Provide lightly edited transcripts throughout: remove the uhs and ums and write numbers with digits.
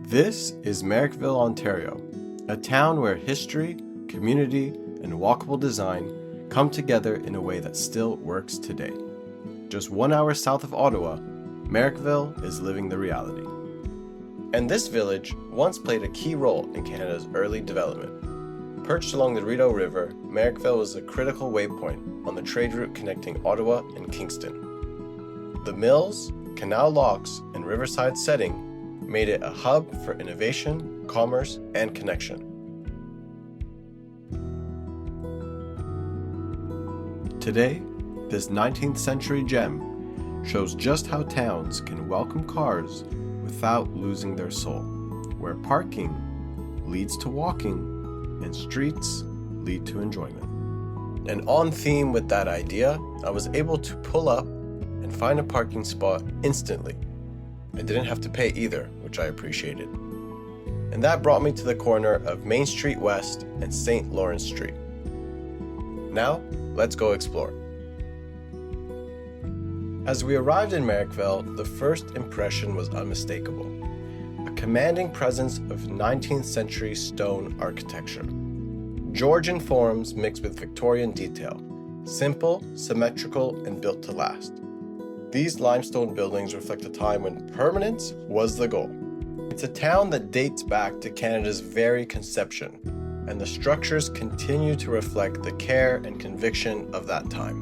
This is Merrickville, Ontario, a town where history, community, and walkable design come together in a way that still works today. Just 1 hour south of Ottawa, Merrickville is living the reality. And this village once played a key role in Canada's early development. Perched along the Rideau River, Merrickville was a critical waypoint on the trade route connecting Ottawa and Kingston. The mills, canal locks, and riverside setting made it a hub for innovation, commerce, and connection. Today, this 19th century gem shows just how towns can welcome cars without losing their soul, where parking leads to walking and streets lead to enjoyment. And on theme with that idea, I was able to pull up and find a parking spot instantly. I didn't have to pay either, which I appreciated. And that brought me to the corner of Main Street West and St. Lawrence Street. Now, let's go explore. As we arrived in Merrickville, the first impression was unmistakable. A commanding presence of 19th century stone architecture. Georgian forms mixed with Victorian detail. Simple, symmetrical, and built to last. These limestone buildings reflect a time when permanence was the goal. It's a town that dates back to Canada's very conception, and the structures continue to reflect the care and conviction of that time.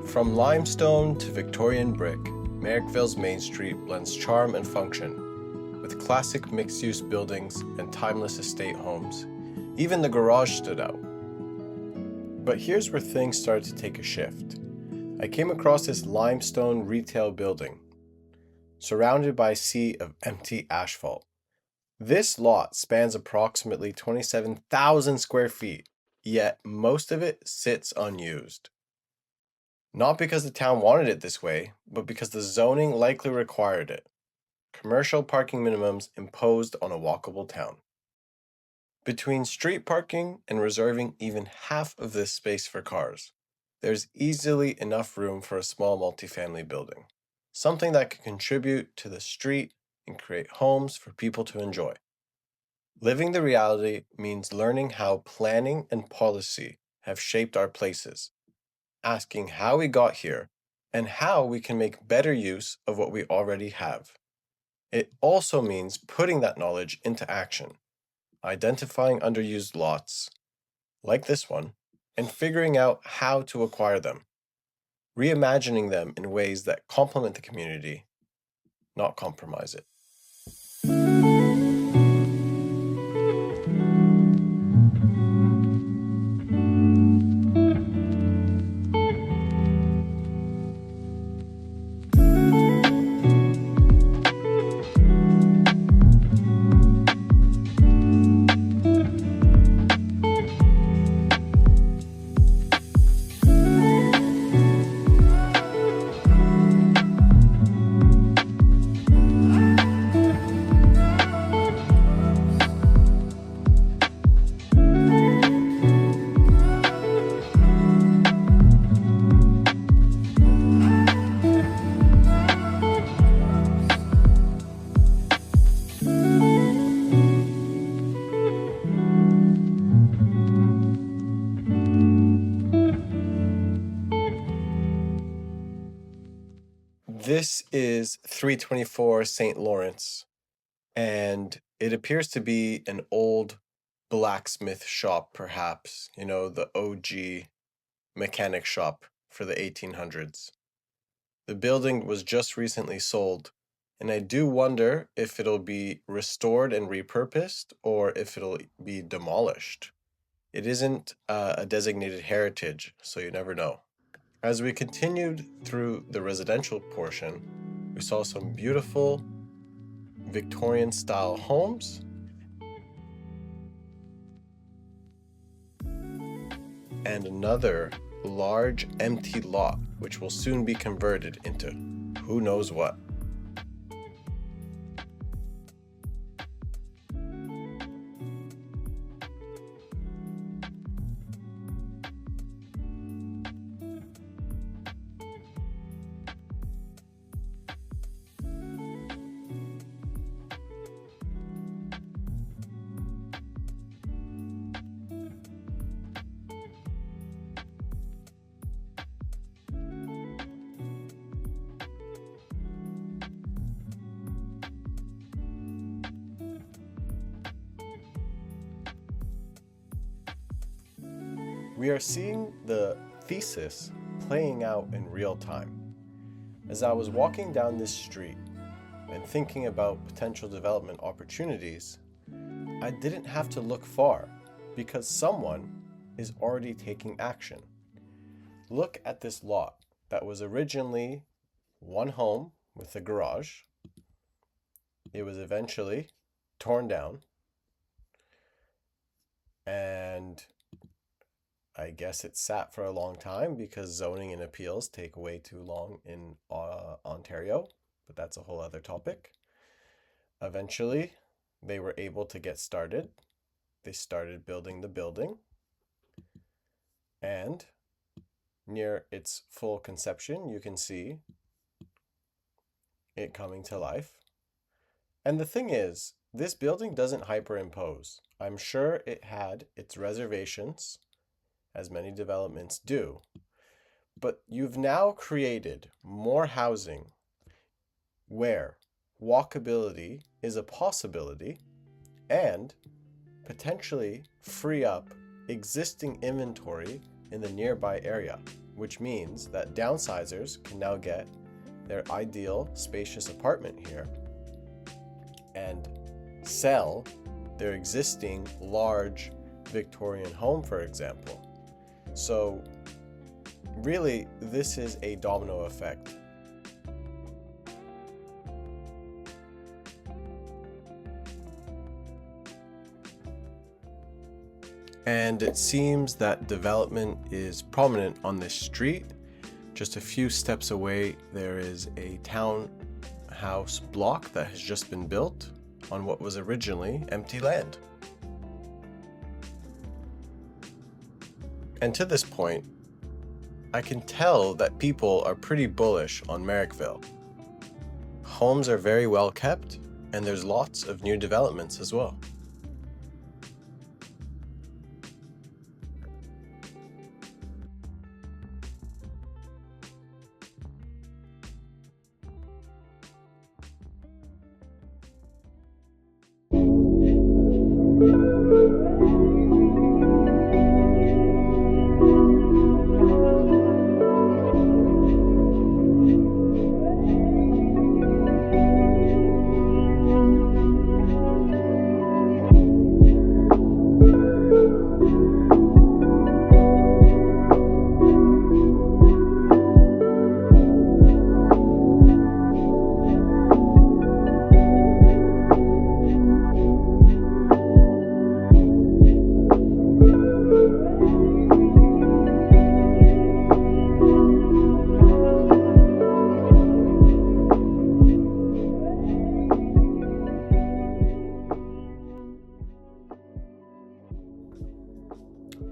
From limestone to Victorian brick, Merrickville's Main Street blends charm and function, with classic mixed-use buildings and timeless estate homes. Even the garage stood out. But here's where things started to take a shift. I came across this limestone retail building, surrounded by a sea of empty asphalt. This lot spans approximately 27,000 square feet, yet most of it sits unused. Not because the town wanted it this way, but because the zoning likely required it. Commercial parking minimums imposed on a walkable town. Between street parking and reserving even half of this space for cars, there's easily enough room for a small multifamily building, something that can contribute to the street and create homes for people to enjoy. Living the reality means learning how planning and policy have shaped our places, asking how we got here and how we can make better use of what we already have. It also means putting that knowledge into action. Identifying underused lots, like this one, and figuring out how to acquire them, reimagining them in ways that complement the community, not compromise it. This is 324 St. Lawrence, and it appears to be an old blacksmith shop, perhaps, the OG mechanic shop for the 1800s. The building was just recently sold, and I do wonder if it'll be restored and repurposed or if it'll be demolished. It isn't a designated heritage, so you never know. As we continued through the residential portion, we saw some beautiful Victorian-style homes and another large empty lot, which will soon be converted into who knows what. We are seeing the thesis playing out in real time. As I was walking down this street and thinking about potential development opportunities, I didn't have to look far because someone is already taking action. Look at this lot that was originally one home with a garage. It was eventually torn down, and I guess it sat for a long time because zoning and appeals take way too long in Ontario, but that's a whole other topic. Eventually, they were able to get started. They started building the building, and near its full conception, you can see it coming to life. And the thing is, this building doesn't hyperimpose. I'm sure it had its reservations, as many developments do, but you've now created more housing where walkability is a possibility and potentially free up existing inventory in the nearby area, which means that downsizers can now get their ideal spacious apartment here and sell their existing large Victorian home, for example. So really, this is a domino effect. And it seems that development is prominent on this street. Just a few steps away, there is a townhouse block that has just been built on what was originally empty land. And to this point, I can tell that people are pretty bullish on Merrickville. Homes are very well kept, and there's lots of new developments as well.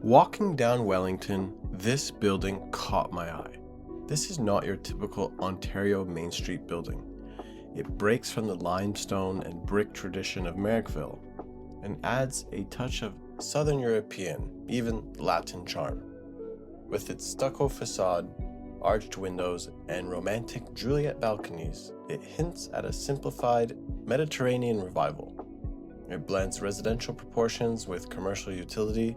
Walking down Wellington, this building caught my eye. This is not your typical Ontario Main Street building. It breaks from the limestone and brick tradition of Merrickville and adds a touch of Southern European, even Latin charm. With its stucco facade, arched windows, and romantic Juliet balconies, it hints at a simplified Mediterranean revival. It blends residential proportions with commercial utility,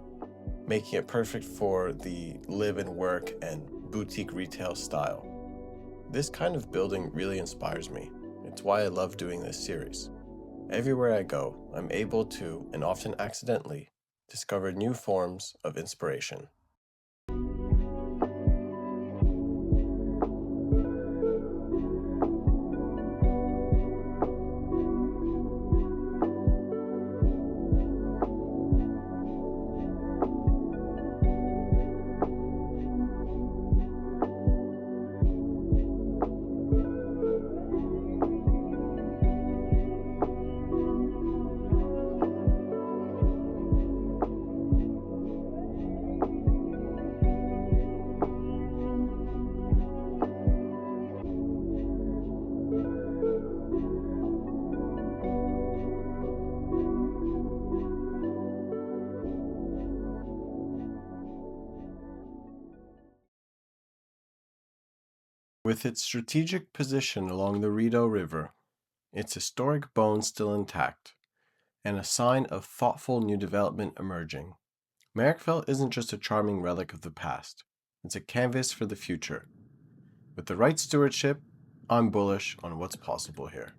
making it perfect for the live and work and boutique retail style. This kind of building really inspires me. It's why I love doing this series. Everywhere I go, I'm able to, and often accidentally, discover new forms of inspiration. With its strategic position along the Rideau River, its historic bones still intact, and a sign of thoughtful new development emerging, Merrickville isn't just a charming relic of the past, it's a canvas for the future. With the right stewardship, I'm bullish on what's possible here.